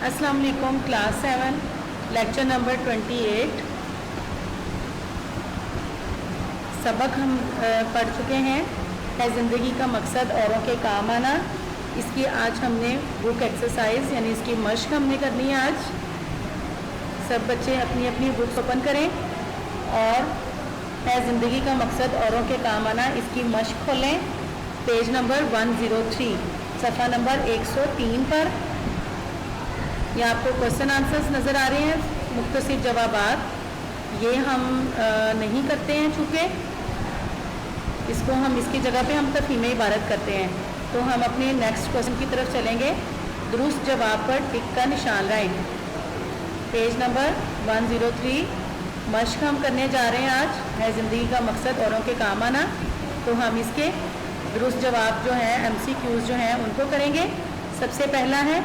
अस्सलाम वालेकुम class 7 lecture number 28 सबक हम पढ़ चुके हैं है ज़िंदगी का मकसद औरों के काम आना। इसकी आज हमने बुक एक्सरसाइज यानी इसकी मश्क हमने करनी है। आज सब बच्चे अपनी अपनी बुक्स ओपन करें और है ज़िंदगी का मकसद औरों के काम आना इसकी मश्क खोलें। पेज नंबर 103 सफ़ा नंबर 103 पर ये आपको क्वेश्चन आंसर्स नज़र आ रहे हैं, मुख्तसर जवाबात। ये हम नहीं करते हैं चूँकि इसको हम इसकी जगह पे हम तफहीम इबारत करते हैं। तो हम अपने नेक्स्ट क्वेश्चन की तरफ चलेंगे। दुरुस्त जवाब पर टिक का निशान लाएं। पेज नंबर 103 मश्क हम करने जा रहे हैं। आज है ज़िंदगी का मकसद औरों के काम आना। तो हम इसके दुरुस्त जवाब जो हैं MCQs जो हैं उनको करेंगे। सबसे पहला है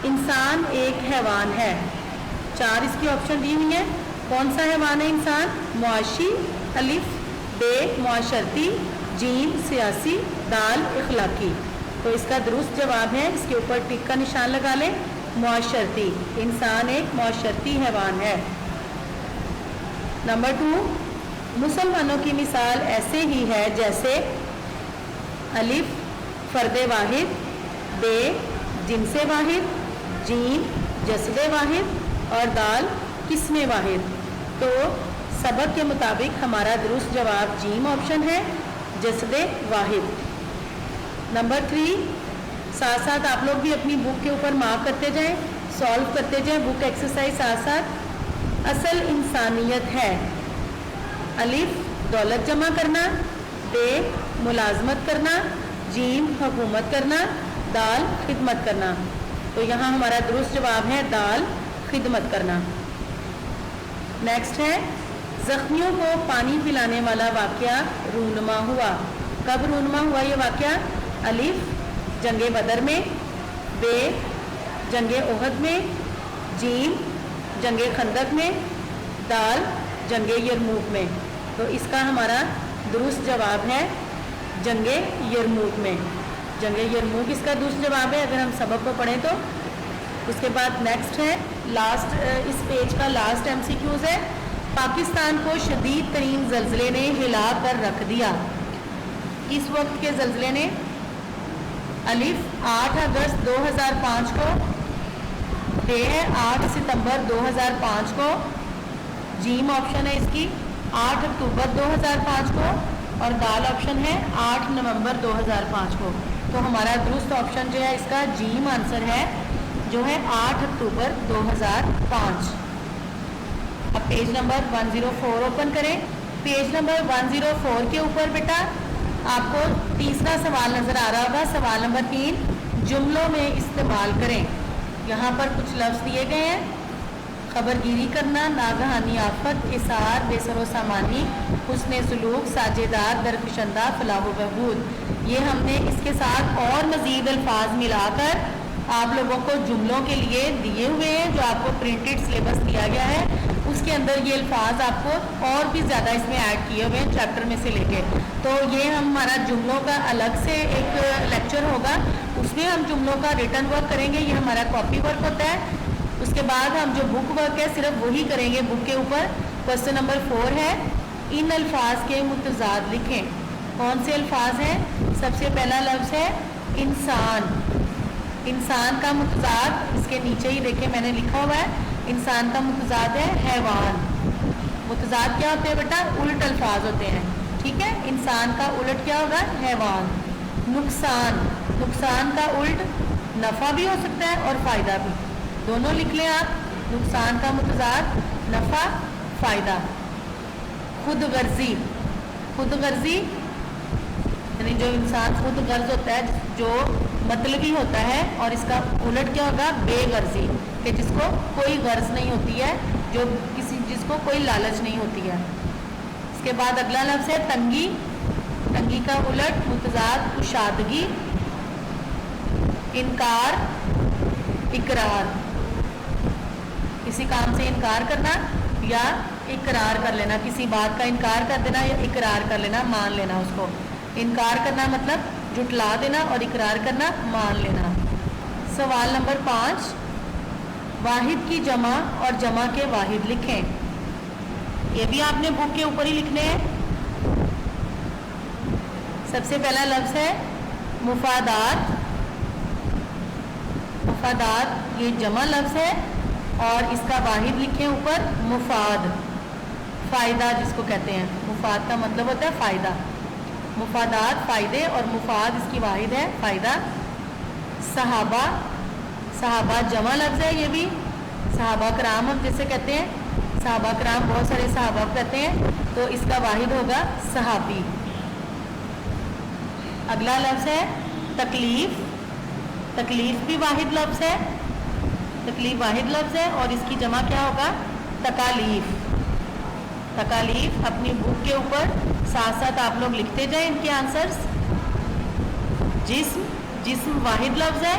इंसान एक हैवान है। 4 इसकी ऑप्शन दी हुई है। कौन सा हैवान है इंसान? मुआशी, अलिफ, बे मुआशरती, जीम सियासी, दाल इखलाकी। तो इसका दुरुस्त जवाब है, इसके ऊपर टिक का निशान लगा लें, मुआशरती। इंसान एक मुआशरती हैवान है। नंबर 2 मुसलमानों की मिसाल ऐसे ही है जैसे अलिफ फ़र्द वाहिद, बे जिनसे वाहिद, जीम जसद वाहिद और दाल किस्म वाहिद। तो सबक के मुताबिक हमारा दुरुस्त जवाब जीम ऑप्शन है, जसद वाहिद। नंबर 3 साथ साथ आप लोग भी अपनी बुक के ऊपर मार्क करते जाएं, सॉल्व करते जाएं बुक एक्सरसाइज साथ साथ। असल इंसानियत है अलिफ दौलत जमा करना, बे मुलाजमत करना, जीम हुकूमत करना, दाल खिदमत करना। तो यहाँ हमारा दुरुस्त जवाब है दाल खिदमत करना। नेक्स्ट है ज़ख्मियों को पानी पिलाने वाला वाक़या रूनमा हुआ। कब रूनमा हुआ ये वाक़या? अलिफ जंगे बदर में, बे जंगे ओहद में, जीम जंगे खंदक में, दाल जंगे यरमूक में। तो इसका हमारा दुरुस्त जवाब है जंगे यरमूक में। जंगे यरमूक इसका दुरुस्त जवाब है अगर हम सबक को पढ़ें तो। उसके बाद नेक्स्ट है लास्ट इस पेज का लास्ट MCQs है। पाकिस्तान को शदीद तरीन ज़लज़ले ने हिला कर रख दिया। इस वक्त के ज़लज़ले ने अलिफ 8 अगस्त 2005 को, बे है 8 सितंबर 2005 को, जीम ऑप्शन है इसकी 8 अक्टूबर 2005 को और दाल ऑप्शन है 8 नवंबर 2005 को। तो हमारा दुरुस्त ऑप्शन जो है इसका जीम आंसर है जो है 8 अक्टूबर 2005। अब पेज नंबर 104 ओपन करें। पेज नंबर 104 के ऊपर बेटा आपको तीसरा सवाल नज़र आ रहा होगा। सवाल नंबर 3 जुमलों में इस्तेमाल करें। यहाँ पर कुछ लफ्ज़ दिए गए हैं। खबरगिरी करना, नागहानी आफत, इसार, बेसरो सामानी, हुस्ने सुलूक, साजेदार, दरकशंदा, फलाह बहबूद। ये हमने इसके साथ और मज़ीद अल्फाज मिलाकर आप लोगों को जुमलों के लिए दिए हुए हैं जो आपको प्रिंटेड सिलेबस दिया गया है। उसके अंदर ये अल्फाज आपको और भी ज़्यादा इसमें ऐड किए हुए हैं चैप्टर में से लेके। तो ये हमारा जुमलों का अलग से एक लेक्चर होगा, उसमें हम जुमलों का रिटर्न वर्क करेंगे। ये हमारा कॉपी वर्क होता है। उसके बाद हम जो बुक वर्क है सिर्फ वही करेंगे बुक के ऊपर। क्वेश्चन नंबर 4 है इन अल्फाज के मुतजाद लिखें। कौन से अल्फाज हैं? सबसे पहला लफ्ज़ है इंसान। इंसान का मुतजाद इसके नीचे ही देखिए मैंने लिखा हुआ है। इंसान का मुतजाद है हैवान। मुतजाद क्या होते हैं बेटा? उल्ट अल्फाज होते हैं। ठीक है, इंसान का उल्ट क्या होगा? हैवान। नुकसान, नुकसान का उल्ट नफ़ा भी हो सकता है और फ़ायदा भी, दोनों लिख लें आप। नुकसान का मुतजाद नफ़ा फ़ायदा। खुद गर्जी, खुद गर्जी यानी जो इंसान खुद गर्ज होता है जो मतलबी होता है, और इसका उलट क्या होगा? बेगर्जी कि जिसको कोई गर्ज नहीं होती है, जो जिसको कोई लालच नहीं होती है। इसके बाद अगला लफ्ज़ है तंगी। तंगी का उलट मुतजाद कुशादगी, इनकार, इकरार। किसी काम से इनकार करना या इकरार कर लेना, किसी बात का इनकार कर देना या इकरार कर लेना, मान लेना उसको। इनकार करना मतलब जुटला देना और इकरार करना मान लेना। सवाल नंबर 5 वाहिद की जमा और जमा के वाहिद लिखें। ये भी आपने बुक के ऊपर ही लिखने हैं। सबसे पहला लफ्ज़ है मुफादात। मुफादात ये जमा लफ्ज़ है और इसका वाहिद लिखें ऊपर मुफाद। फ़ायदा जिसको कहते हैं, मुफाद का मतलब होता है फ़ायदा। मुफादात फ़ायदे और मुफाद इसकी वाहिद है फ़ायदा। सहाबा, सहाबा जमा लफ्ज़ है ये भी। सहाबा कराम हम जैसे कहते हैं, सहाबा कराम बहुत सारे सहाबा कहते हैं, तो इसका वाहिद होगा सहाबी। अगला लफ्ज़ है तकलीफ़। तकलीफ़ भी वाहिद लफ्ज़ है, तकलीफ़ वाहिद लफ्ज़ है और इसकी जमा क्या होगा तकालीफ़। तकालीफ़ अपनी बुक के ऊपर साथ साथ आप लोग लिखते जाएं इनके आंसर्स। जिस्म, जिस्म वाहिद लफ्ज़ है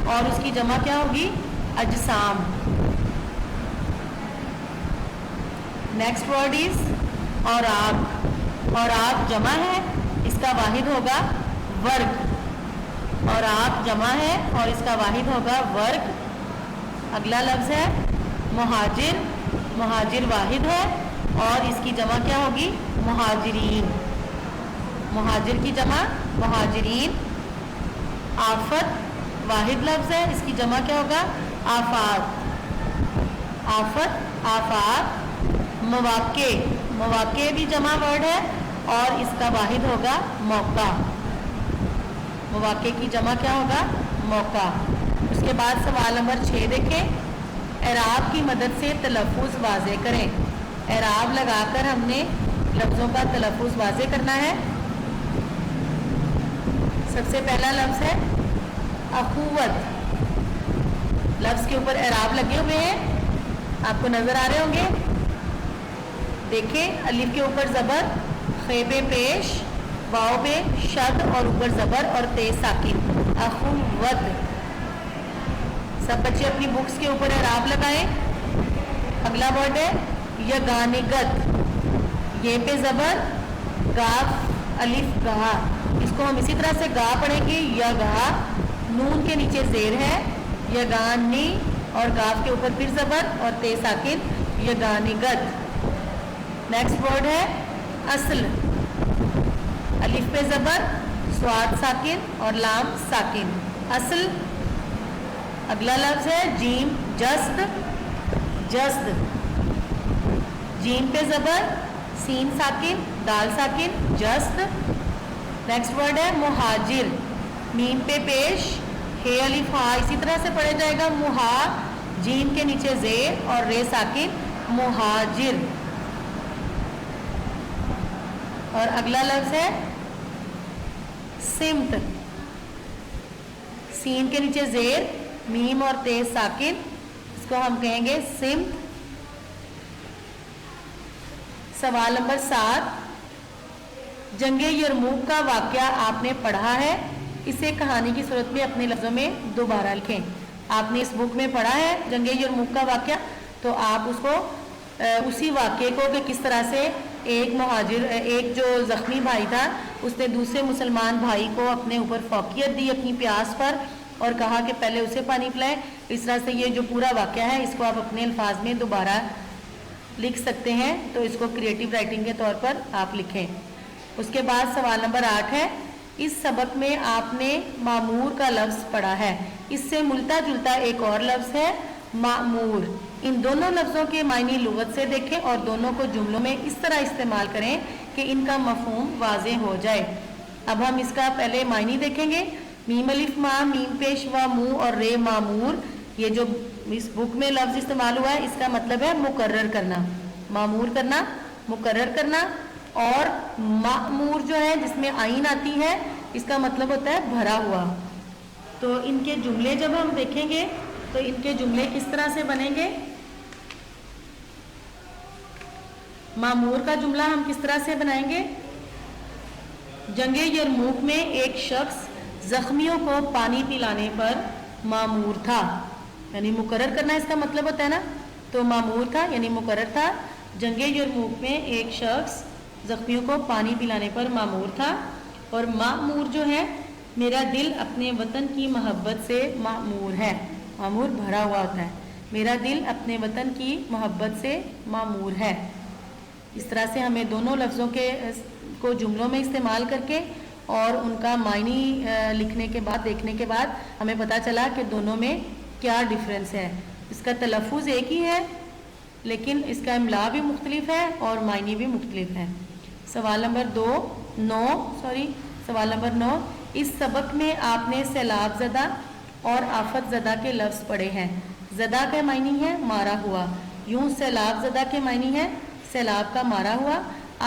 और उसकी जमा क्या होगी अजसाम। नेक्स्ट वर्ड इज औराक। औराक जमा है, इसका वाहिद होगा वर्ग। औराक जमा है और इसका वाहिद होगा वर्ग। अगला लफ्ज़ है मुहाजिर। मुहाजिर वाहिद है और इसकी जमा क्या होगी मुहाजिरीन। मुहाजिर की जमा मुहाजिरीन। आफत वाहिद लफ्ज़ है, इसकी जमा क्या होगा आफात। आफत, आफात। मवाक़े, मवाक़े भी जमा वर्ड है और इसका वाहिद होगा मौका। मवाक़े की जमा क्या होगा मौका। उसके बाद सवाल नंबर 6 देखें। एराब की मदद से तलफ़ुज़ वाज़े करें। एराब लगाकर हमने लफ्ज़ों का तलफ़ुज़ वाज़े करना है। सबसे पहला लफ्ज़ है अख़ुवत। लफ्ज़ के ऊपर एराब लगे हुए हैं, आपको नज़र आ रहे होंगे। देखें, अलिफ के ऊपर ज़बर, खे पे पेश, वाव पे शद और ऊपर ज़बर और तेज साकिन अख़ुवत। सब बच्चे अपनी बुक्स के ऊपर एराब लगाएं। अगला वर्ड है यगानिगत। ये पे ज़बर, गाफ अलिफ गा, इसको हम इसी तरह से गा पढ़ेंगे यगा। नून के नीचे ज़ेर है यगानी और गाफ के ऊपर फिर ज़बर और तेज साकिन यगानिगत। नेक्स्ट वर्ड है असल। अलिफ पे ज़बर, स्वाद साकिन और लाम साकिन असल। अगला लफ्ज़ है जीम जस्त। जस्त, जीम पे ज़बर, सीन साकिन, दाल साकिन जस्त। नेक्स्ट वर्ड है मुहाजिर। मीम पे पेश, हे अलिफ हा, इसी तरह से पढ़ा जाएगा मुहा, जीम के नीचे ज़ेर और रे साकिन मुहाजिर। और अगला लफ्ज़ है सिमत। सीन के नीचे ज़ेर, मीम और तेज साकिन, इसको हम कहेंगे सिमत। सवाल नंबर 7। जंगे यरमूक का वाक़या आपने पढ़ा है, इसे कहानी की सूरत में अपने लफ्ज़ों में दोबारा लिखें। आपने इस बुक में पढ़ा है जंगे यरमूक का वाक़या, तो आप उसको उसी वाक़े को कि किस तरह से एक मुहाजिर, एक जो ज़ख्मी भाई था, उसने दूसरे मुसलमान भाई को अपने ऊपर फौकियत दी अपनी प्यास पर और कहा कि पहले उसे पानी पिलाएं। इस तरह से ये जो पूरा वाक़या है इसको आप अपने अल्फाज में दोबारा लिख सकते हैं, तो इसको क्रिएटिव राइटिंग के तौर पर आप लिखें। उसके बाद सवाल नंबर 8 है। इस सबक में आपने मामूर का लफ्ज़ पढ़ा है, इससे मिलता जुलता एक और लफ्ज़ है मामूर। इन दोनों लफ्ज़ों के मायने लुगत से देखें और दोनों को जुमलों में इस तरह इस्तेमाल करें कि इनका मफ़हूम वाज़े हो जाए। अब हम इसका पहले मायने देखेंगे। मीम अलिफ मा, मीम पेश व मुँह और रे मामूर, ये जो इस बुक में लफ्ज़ इस्तेमाल हुआ है इसका मतलब है मुकर्रर करना। मामूर करना, मुकर्रर करना। और मामूर जो है जिसमें आइन आती है, इसका मतलब होता है भरा हुआ। तो इनके जुमले जब हम देखेंगे तो इनके जुमले किस तरह से बनेंगे। मामूर का जुमला हम किस तरह से बनाएंगे। जंगे यरमूक में एक शख्स जख्मियों को पानी पिलाने पर मामूर था, यानी मुकर्रर करना इसका मतलब होता है ना, तो मामूर था यानी मुकर्रर था। जंगे यरमूक में एक शख्स जख्मियों को पानी पिलाने पर मामूर था। और मामूर जो है, मेरा दिल अपने वतन की मोहब्बत से मामूर है। मामूर भरा हुआ होता है, میرا دل اپنے وطن کی محبت سے معمور ہے. اس طرح سے ہمیں دونوں لفظوں کو جملوں میں استعمال کر کے اور ان کا معنی لکھنے کے بعد دیکھنے کے بعد ہمیں پتہ چلا کہ دونوں میں کیا ڈفرینس ہے. اس کا تلفظ ایک ہی ہے لیکن اس کا املا بھی مختلف ہے اور معنی بھی مختلف ہے. سوال نمبر 9. اس سبق میں آپ نے سیلاب زدہ اور آفت زدہ کے لفظ پڑھے ہیں. زدہ کا معنی ہے مارا ہوا، یوں سیلاب زدہ کے معنی ہے سیلاب کا مارا ہوا.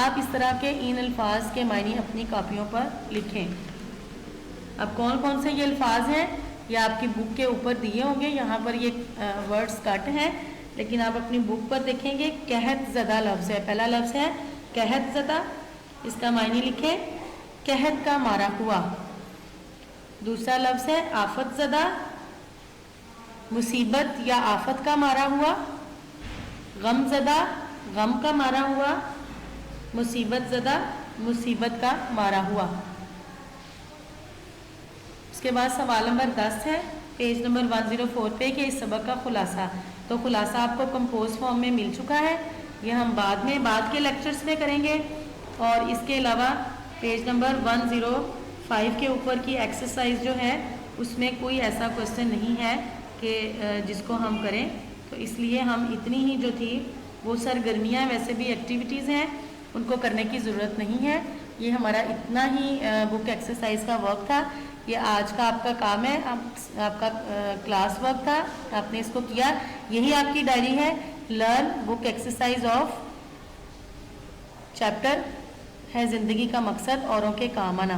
آپ اس طرح کے ان الفاظ کے معنی اپنی کاپیوں پر لکھیں. اب کون کون سے یہ الفاظ ہیں یہ آپ کی بک کے اوپر دیے ہوں گے. یہاں پر یہ ورڈز کٹ ہیں لیکن آپ اپنی بک پر دیکھیں گے. قحط زدہ لفظ ہے، پہلا لفظ ہے قحط زدہ، اس کا معنی لکھیں قحط کا مارا ہوا. دوسرا لفظ ہے آفت زدہ، مصیبت یا آفت کا مارا ہوا. غم زدہ، غم کا مارا ہوا. مصیبت زدہ، مصیبت کا مارا ہوا. اس کے بعد سوال نمبر 10 ہے پیج نمبر 104 پہ کہ اس سبق کا خلاصہ. تو خلاصہ آپ کو کمپوز فارم میں مل چکا ہے، یہ ہم بعد کے لیکچرز میں کریں گے. اور اس کے علاوہ پیج نمبر 105 کے اوپر کی ایکسرسائز جو ہے اس میں کوئی ایسا کوشچن نہیں ہے کہ جس کو ہم کریں، تو اس لیے ہم اتنی ہی جو تھی وہ سرگرمیاں ویسے بھی ایکٹیویٹیز ہیں ان کو کرنے کی ضرورت نہیں ہے. یہ ہمارا اتنا ہی بک ایکسرسائز کا ورک تھا. یہ آج کا آپ کا کام ہے، آپ کا کلاس ورک تھا، آپ نے اس کو کیا. یہی آپ کی ڈائری ہے. Learn book exercise of chapter ہے زندگی کا مقصد اوروں کے کام آنا.